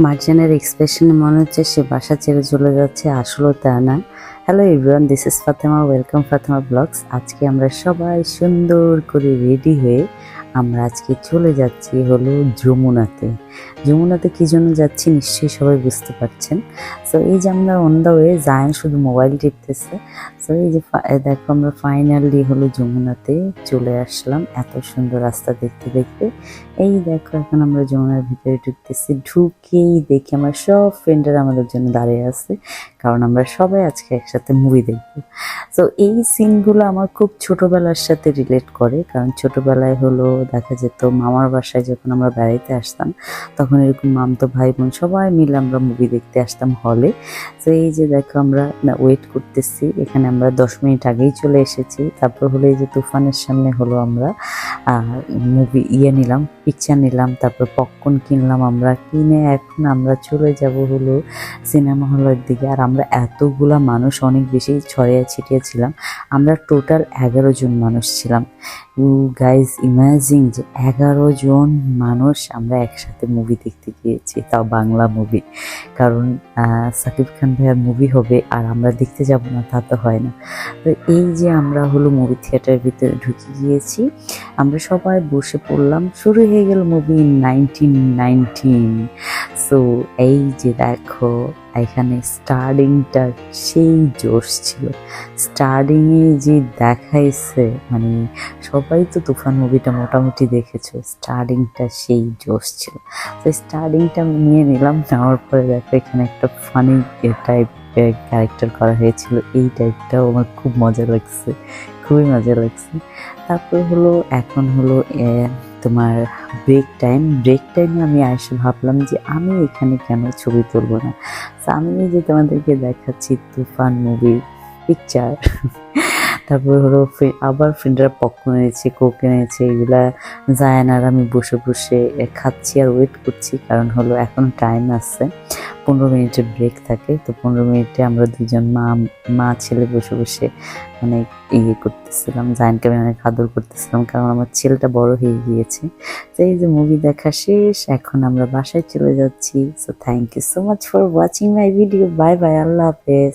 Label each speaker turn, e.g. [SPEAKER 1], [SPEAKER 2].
[SPEAKER 1] মার্জানের এক্সপ্রেশনে মনে হচ্ছে সে বাসা ছেড়ে চলে যাচ্ছে, আসলে তা না। Hello everyone, this is Fatema, welcome Fatema blogs. আজকে আমরা সবাই সুন্দর করে রেডি হয়ে আমরা আজকে চলে যাচ্ছি হলো যমুনাতে। যমুনাতে কী জন্য যাচ্ছি নিশ্চয়ই সবাই বুঝতে পারছেন। সো এই যে আমরা অন দ্য ওয়ে, জায়ান শুধু মোবাইল টিপতেছে। সো এই যে দেখো আমরা ফাইনালি হলো যমুনাতে চলে আসলাম, এত সুন্দর রাস্তা দেখতে দেখতে। এই দেখো এখন আমরা যমুনার ভিতরে ঢুকতেছি, ঢুকেই দেখি আমার সব ফ্রেন্ডরা আমাদের জন্য দাঁড়িয়ে আছে, কারণ আমরা সবাই আজকে একসাথে মুভি দেখবো। তো এই সিনগুলো আমার খুব ছোটবেলার সাথে রিলেট করে, কারণ ছোটবেলায় হলো দেখা যেত মামার বাসায় যখন আমরা বেড়াইতে আসতাম, তখন এরকম মামতো ভাই বোন সবাই মিলে আমরা মুভি দেখতে আসতাম হলে। তো এই যে দেখো আমরা ওয়েট করতেছি, এখানে আমরা 10 মিনিট আগেই চলে এসেছি। তারপর হলো এই যে তুফানের সামনে হলো আমরা মুভি নিলাম, পিকচার নিলাম, তারপর পপকর্ন কিনলাম। আমরা কিনে এখন আমরা চলে যাব হলো সিনেমা হলের দিকে। আর আমরা এতগুলা মানুষ, অনেক বেশি ছড়িয়ে ছিটিয়ে ছিলাম, আমরা টোটাল 11 জন মানুষ ছিলাম। ইউ গাইজ ইমাজিন যে 11 জন মানুষ আমরা একসাথে মুভি দেখতে গিয়েছি, তাও বাংলা মুভি। কারণ সাকিব খান ভাইয়ার মুভি হবে আর আমরা দেখতে যাব না, তা তো হয় না। তো এই যে আমরা হলো মুভি থিয়েটারের ভিতরে ঢুকে গিয়েছি, আমরা সবাই বসে পড়লাম, শুরু হয়ে গেল মুভি 1919। সো এই যে দেখো এখানে স্টার্টিংটা সেই জোশ ছিল। স্টার্টিংয়ে যে দেখাইছে, মানে সবাই তো তুফান মুভিটা মোটামুটি দেখেছো, স্টার্টিংটা সেই জোশ ছিল। তো স্টার্টিংটা নিয়ে নিলাম, নেওয়ার পরে দেখো এখানে একটা ফানি টাইপ ক্যারেক্টার করা হয়েছিল, এই টাইপটাও আমার খুব মজা লাগছে, খুবই মজা লাগছে। তারপর হলো এখন হলো তোমার ব্রেক টাইমে আমি এসে ভাবলাম যে আমি এখানে কেন ছবি তুলবো না। তো আমি এই যে তোমাদেরকে দেখাচ্ছি তুফান মুভির পিকচার। তারপর হলো আবার ফ্রেন্ডরা পপকর্ন এনেছে, কোক এনেছে, এগুলা জায়ান আর আমি বসে বসে খাচ্ছি আর ওয়েট করছি, কারণ হলো এখন টাইম আছে, 15 মিনিটের ব্রেক থাকে। তো 15 মিনিটে আমরা দুজন মা ছেলে বসে বসে অনেক করতেছিলাম, জায়ানকে আমি অনেক আদর করতেছিলাম, কারণ আমার ছেলেটা বড় হয়ে গিয়েছে। তো এই যে মুভি দেখা শেষ, এখন আমরা বাসায় চলে যাচ্ছি। So thank you so much for watching my video, bye bye, আল্লাহ হাফেজ।